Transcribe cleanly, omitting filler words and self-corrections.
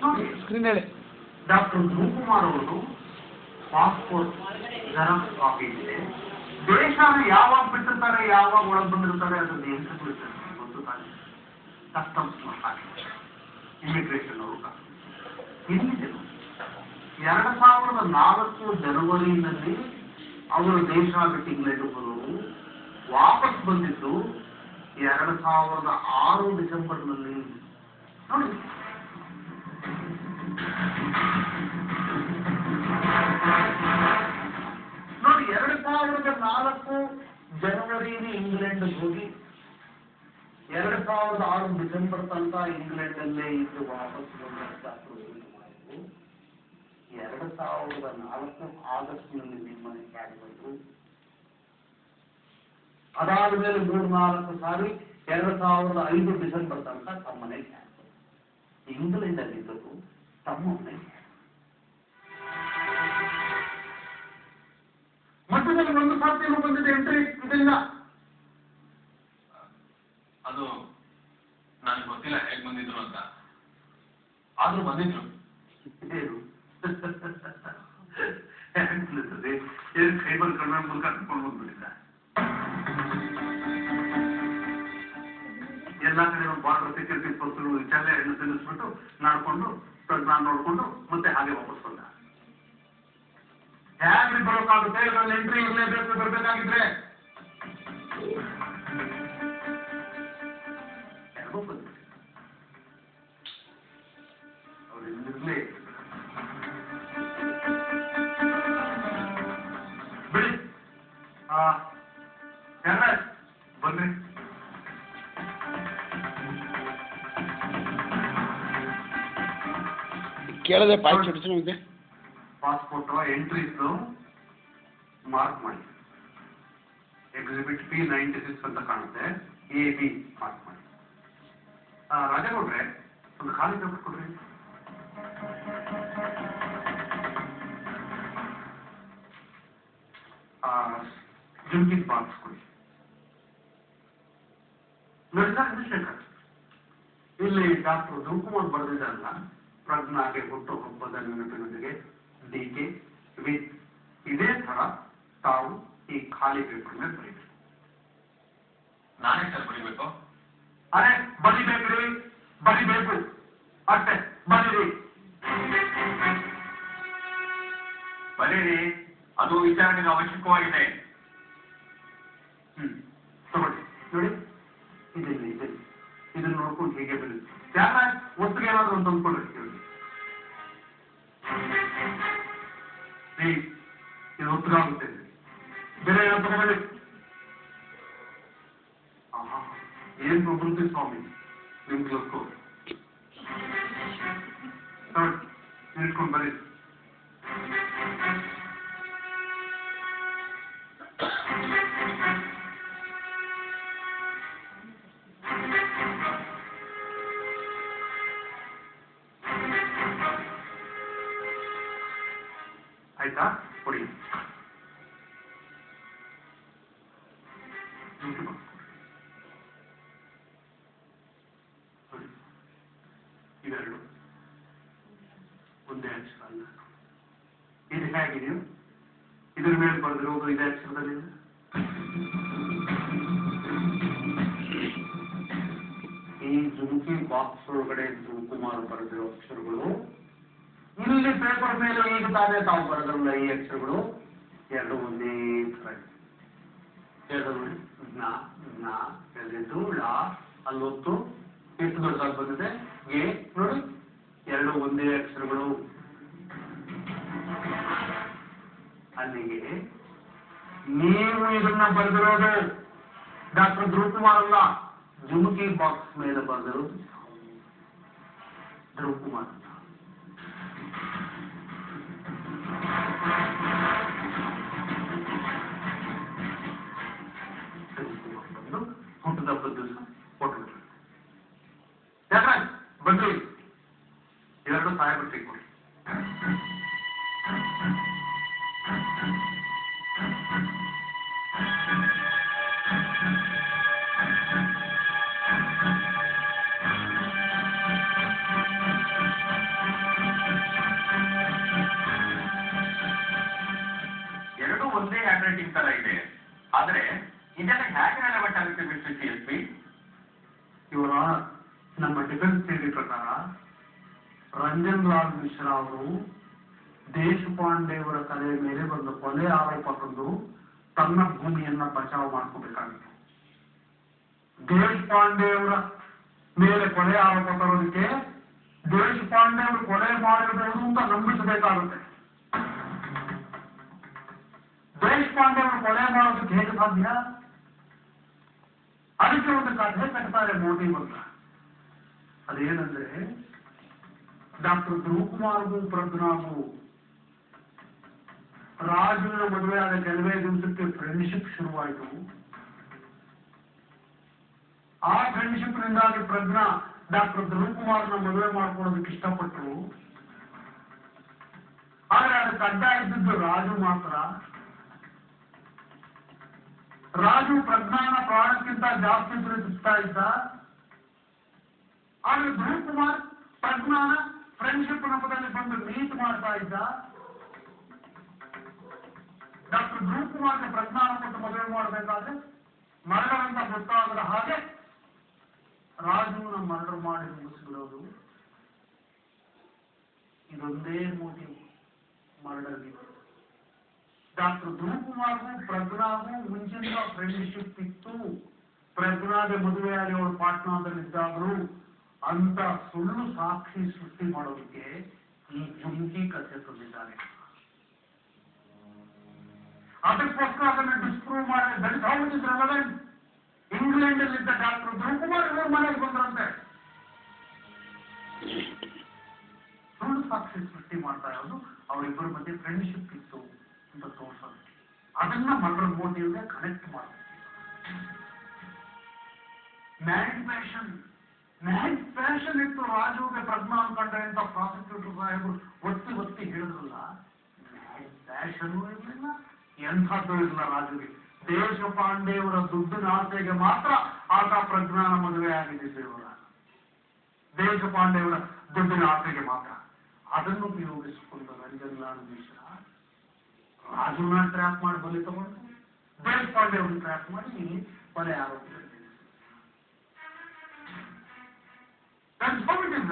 ನೋಡಿ ಸ್ಕ್ರೀನ್ ಹೇಳಿ. ಡಾಕ್ಟರ್ ಧ್ರುವಕುಮಾರ್ ಅವರು ಪಾಸ್ಪೋರ್ಟ್ ಜೆರಾಕ್ಸ್ ಕಾಪಿ ಇದೆ. ದೇಶನ ಯಾವಾಗ ಬಿಟ್ಟಿರ್ತಾರೆ, ಯಾವಾಗ ಒಳಗೆ ಬಂದಿರ್ತಾರೆ ಅದನ್ನು ಎಂಟ್ರಿಬಿಡ್ತಾರೆ ಗೊತ್ತು ತಾನೆ. ಕಸ್ಟಮ್ಸ್ ಇಮಿಗ್ರೇಷನ್ ಅವರು ಇಲ್ಲಿದೆ. 2004 ಜನವರಿನಲ್ಲಿ ಅವರು ದೇಶ ಬಿಟ್ಟು ಇಂಗ್ಲೆಂಡ್ ಹೋದರು. ವಾಪಸ್ ಬಂದಿದ್ದು 2006 ಡಿಸೆಂಬರ್ನಲ್ಲಿ. ನೋಡಿ ನೋಡಿ 2004 ಜನವರಿಲಿ ಇಂಗ್ಲೆಂಡ್ ಹೋಗಿ 2006 ಡಿಸೆಂಬರ್ ತನಕ ಇಂಗ್ಲೆಂಡಲ್ಲೇ ಇದ್ದು ವಾಪಸ್ ಬಂದ 2004 ಆಗಸ್ಟ್ನಲ್ಲಿ ನಿಮ್ಮನೆ ಕ್ಯಾರಿ ಬಂದರು. ಅದಾದ ಮೇಲೆ 3-4 ಸಾರಿ 2005 ಡಿಸೆಂಬರ್ ತನಕ ತಮ್ಮನೆ ಕ್ಯಾರಿ ಬಂದರು. ಇಂಗ್ಲೆಂಡಲ್ಲಿದ್ದರು ತಮ್ಮನೆ. ಮಧ್ಯದಲ್ಲಿ ಒಂದು ಸಾಧ್ಯನೂ ಬಂದಿದೆ ಎಂಟ್ರಿ ಇದರಿಂದ. ಅದು ನನಗೆ ಗೊತ್ತಿಲ್ಲ ಹೇಗೆ ಬಂದಿದ್ರು ಅಂತ, ಆದ್ರೂ ಬಂದಿದ್ರು. ಏನು ಅನಿಸ್ತದೆ, ಏನು ಸೈಬರ್ ಕ್ರೈಮ್ ಮೂಲಕ ಕರ್ಕೊಂಡು ಬಂದ್ಬಿಟ್ಟಿದ್ದ. ಎಲ್ಲಾ ಕಡೆ ಬಾರ್ಡರ್ ಸೆಕ್ಯೂರಿಟಿ ಪೋಸ್ಟ್ಗಳು ವಿಚಾರಣೆ ಹೆಣ್ಣು ತಿಳಿಸ್ಬಿಟ್ಟು ನಡ್ಕೊಂಡು ನಾನು ನೋಡ್ಕೊಂಡು ಮತ್ತೆ ಹಾಗೆ ವಾಪಸ್ ಬಂದ. ಹೇಗೆ ಬರೋಕ್ಕಾಗುತ್ತೆ? ನನ್ನ ಎಂಟ್ರಿ ಇರಲೇಬೇಕು, ಬರ್ಬೇಕಾಗಿದ್ರೆ ಅವ್ರು ಇಲ್ಲಿರ್ಲೇ ಬಿಡಿ. ಬನ್ನಿ. ಕೇಳದೆ ಪಾಯಿಂಟ್ ಇದೆ. ಪಾಸ್ಪೋರ್ಟ್ ಎಂಟ್ರೀಸ್ ಮಾರ್ಕ್ ಮಾಡಿ. ಎಕ್ಸಿಬಿಟ್ P96 ಅಂತ ಕಾಣುತ್ತೆ. AB ಮಾರ್ಕ್ ಮಾಡಿ. ರಾಜಗೌಡ್ರೆ ಒಂದು ಖಾಲಿ ಪೇಪರ್ ಕೊಡ್ರಿ. ಜುಮ್ಕಿ ಬಾಕ್ಸ್ ಕೊಡಿ. ನೋಡಿ ಸರ್, ಚಂದ್ರಶೇಖರ್ ಇಲ್ಲಿ ಡಾಕ್ಟರ್ ಧ್ರುವಕುಮಾರ್ ಬರೆದಿದ್ದಾರಲ್ಲ, ಪ್ರಜ್ಞಾಗೆ ಹುಟ್ಟು ಹಬ್ಬದ ನೆನಪಿನೊಂದಿಗೆ DK ವಿತ್ ಇದೇ ತರ ತಾವು ಈ ಖಾಲಿ ಪೇಪರ್ ಮೇಲೆ ಬರೀಬೇಕು. ನಾನೇ ಸರ್ ಬರೀಬೇಕು? ಅರೆ ಬರಿಬೇಕ್ರಿ, ಬರಿಬೇಕು ಅಷ್ಟೇ. ಬರೀರಿ ಬರೀರಿ, ಅದು ವಿಚಾರಣೆಗೆ ಅವಶ್ಯಕವಾಗಿದೆ. ತಗೊಳ್ಳಿ. ನೋಡಿ ಇದನ್ನು ನೋಡ್ಕೊಂಡು ಹೀಗೆ ಬರೀ. ಯಾರ ಒಟ್ಟಿಗೆ ಏನಾದ್ರು ಒಂದು ತಂದ್ಕೊಂಡ್ರಿ ಇದು ಒತ್ತುಗಾಗುತ್ತೆ. ಬೇರೆ ಏನಾದ್ರು ತಗೊಂಡ್ರಿ. ಏನ್ ಪ್ರಕೃತಿ ಸ್ವಾಮಿ ನಿಮ್ಗೆ ಗೊತ್ತು. ನಿಲ್ಕೊಂಡು ಬರೀ. ಆಯ್ತಾ? ಕೊಡಿ. ಇವೆರಡು ಒಂದೇ ಅಕ್ಷರ ಅಲ್ಲ. ಇದು ಹೇಗಿದೆಯೋ ಇದ್ರ ಮೇಲೆ ಬರೆದಿರೋದು ಇದೇ ಅಕ್ಷರದಲ್ಲಿದೆ. ಈ ಜುಮ್ಕಿ ಬಾಕ್ಸ್ ಒಳಗಡೆ ಧ್ರುವಕುಮಾರ್ ಬರೆದಿರೋ ಅಕ್ಷರಗಳು, ಇಲ್ಲಿ ಪೇಪರ್ ಮೇಲೆ ಈಗ ತಾನೇ ತಾವು ಬರೆದ್ರಲ್ಲ ಈ ಅಕ್ಷರಗಳು, ಎರಡು ಒಂದೇ ಥರ ಇದೆ. ಎರಡು ನೋಡಿ, ಳ ಅಲ್ಲೊತ್ತು ಎಷ್ಟು ದೊಡ್ಡದಾಗಿ ಬಂದಿದೆ. ಗೆ ನೋಡಿ, ಎರಡು ಒಂದೇ ಅಕ್ಷರಗಳು. ಅಲ್ಲಿಗೆ ನೀವು ಇದನ್ನ ಬರೆದಿರೋದು ಡಾಕ್ಟರ್ ಧ್ರುವಕುಮಾರ್ ಅಲ್ಲ, ಜುಮ್ಕಿ ಬಾಕ್ಸ್ ಮೇಲೆ ಬರೆದಿರೋದು ಧ್ರುವಕುಮಾರ್ ಅಲ್ಲ. ಹುಟ್ಟದಬ್ಬದ ದಿವಸ ಕೊಟ್ಟು ಯಾಕೆ ಬಂದ್ರಿ. ಇವೆರಡು ಸಹಾಯ ಬಿಟ್ಟು ಕೊಡಿ. ಡಿಫೆನ್ಸ್ ಥಿಯರಿ ಪ್ರಕಾರ ರಂಜನ್ ಲಾಲ್ ಮಿಶ್ರಾ ಅವರು ದೇಶಪಾಂಡೆಯವರ ತಲೆಯ ಮೇಲೆ ಒಂದು ಕೊಲೆ ಆರೋಪ ತಂದು ತನ್ನ ಭೂಮಿಯನ್ನ ಬಚಾವ್ ಮಾಡ್ಕೋಬೇಕಾಗಿತ್ತು. ದೇಶಪಾಂಡೆಯವರ ಮೇಲೆ ಕೊಲೆ ಆರೋಪ ತರೋದಕ್ಕೆ ದೇಶಪಾಂಡೆಯವರು ಕೊಲೆ ಮಾಡಿರಬಹುದು ಅಂತ ನಂಬಿಸಬೇಕಾಗುತ್ತೆ. ದೇಶಪಾಂಡೆಯವರು ಕೊಲೆ ಮಾಡೋದಕ್ಕೆ ಹೇಗೆ ಸಾಧ್ಯ? ಅದಕ್ಕೆ ಒಂದು ಕಥೆ ಕಟ್ತಾರೆ ಮೋಟಿವ್ ಅಂತ. ಅದೇನಂದ್ರೆ ಡಾಕ್ಟರ್ ಧ್ರುವಕುಮಾರ್ಗೂ ಪ್ರಜ್ಞಾಗೂ ರಾಜುವಿನ ಮದುವೆ ಆದ ಕೆಲವೇ ದಿವಸಕ್ಕೆ ಫ್ರೆಂಡ್ಶಿಪ್ ಶುರುವಾಯಿತು. ಆ ಫ್ರೆಂಡ್ಶಿಪ್ ನಿಂದಾಗಿ ಪ್ರಜ್ಞಾ ಡಾಕ್ಟರ್ ಧ್ರುವಕುಮಾರ್ನ ಮದುವೆ ಮಾಡ್ಕೊಳ್ಳೋದಕ್ಕೆ ಇಷ್ಟಪಟ್ಟರು. ಆದ್ರೆ ಅದಕ್ಕೆ ಅಡ್ಡ ಇದ್ದದ್ದು ರಾಜು ಮಾತ್ರ. ರಾಜು ಪ್ರಜ್ಞಾನ ಪ್ರಾಣಕ್ಕಿಂತ ಜಾಸ್ತಿ ಪ್ರೀತಿಸ್ತಾ ಇದ್ದ. ಆದ್ರೆ ಧ್ರುವಕುಮಾರ್ ಪ್ರಜ್ಞಾನ ಫ್ರೆಂಡ್ಶಿಪ್ ನೆಪದಲ್ಲಿ ಬಂದು ಮೀಟ್ ಮಾಡ್ತಾ ಇದ್ದ. ಡಾಕ್ಟರ್ ಧ್ರುವಕುಮಾರ್ಗೆ ಪ್ರಜ್ಞಾನ ಕೊಟ್ಟು ಮದುವೆ ಮಾಡಬೇಕಾದ್ರೆ ಮರ್ಡರ್ ಅಂತ ಗೊತ್ತಾಗದ ಹಾಗೆ ರಾಜುನ ಮರ್ಡರ್ ಮಾಡಿ ಮುಗಿಸ್ಬಿಡೋದು. ಇದೊಂದೇ ಮೋಟಿವ್ ಮರ್ಡರ್ಗೆ. ಡಾಕ್ಟರ್ ಧ್ರುವಕುಮಾರ್ಗೂ ಪ್ರಜ್ಞಾಗೂ ಮುಂಚಿನ ಫ್ರೆಂಡ್ಶಿಪ್ ಇತ್ತು. ಪ್ರಜ್ಞಾಗೆ ಮದುವೆಯಾಗಿ ಅವಳು ಪಾಟ್ನಾದಲ್ಲಿದ್ದಾದ್ರು ಅಂತ ಸುಳ್ಳು ಸಾಕ್ಷಿ ಸೃಷ್ಟಿ ಮಾಡೋದಕ್ಕೆ ಈ ಜುಮ್ಕಿ ಕಥೆ ತಂದಿದ್ದಾರೆ. ಅದಕ್ಕೋಸ್ಕರ ಅದನ್ನು ಡಿಸ್ಪ್ರೂವ್ ಮಾಡಿ that how it is relevant. England ಅಲ್ಲಿದ್ದ ಡಾಕ್ಟರ್ ಧ್ರುವಕುಮಾರ್ ಇವ್ರ ಮನೆಗೆ ಬಂದ್ರಂತೆ. ಸುಳ್ಳು ಸಾಕ್ಷಿ ಸೃಷ್ಟಿ ಮಾಡ್ತಾ ಇರೋದು ಅವರಿಬ್ಬರ ಮಧ್ಯೆ ಫ್ರೆಂಡ್ಶಿಪ್ ಇತ್ತು ಅಂತ ತೋರಿಸೋದು. ಅದನ್ನ ಮರ್ಡರ್ ಮೋಟಿವ್ಗೆ ಕನೆಕ್ಟ್ ಮಾಡೋದು. ಮ್ಯಾಡ್ ಪ್ಯಾಷನ್ ಇತ್ತು ರಾಜುಗೆ ಪ್ರಜ್ಞಾ ಕಂಡ್ರೆ ಅಂತ ಪ್ರಾಸಿಕ್ಯೂಟರ್ ಸಾಹೇಬರು ಒತ್ತಿ ಒತ್ತಿ ಹೇಳಿದ್ರಲ್ಲ. ಮ್ಯಾಡ್ ಪ್ಯಾಷನ್ ಇರಲಿಲ್ಲ, ಎಂಥದ್ದು ಇರಲಿಲ್ಲ ರಾಜುಗೆ. ದೇಶಪಾಂಡೆಯವರ ದುಡ್ಡಿನ ಆಸೆಗೆ ಮಾತ್ರ ಆತ ಪ್ರಜ್ಞಾನ ಮದುವೆ ಆಗಿದ್ದಿದ್ದೇವರ. ದೇಶಪಾಂಡೆಯವರ ದುಡ್ಡಿನ ಆಸೆಗೆ ಮಾತ್ರ. ಅದನ್ನು ಉಪಯೋಗಿಸಿಕೊಂಡು ರಂಜನ್ ಲಾಲ್ ಮಿಶ್ರಾ ರಾಜುನ ಟ್ರ್ಯಾಪ್ ಮಾಡಿ ಬಲಿ ತಗೊಂಡು ದೇಶಪಾಂಡೆಯವ್ರನ್ನ ಟ್ರ್ಯಾಪ್ ಮಾಡಿ ಕೊಲೆ ಆರೋಪ. That's how it is,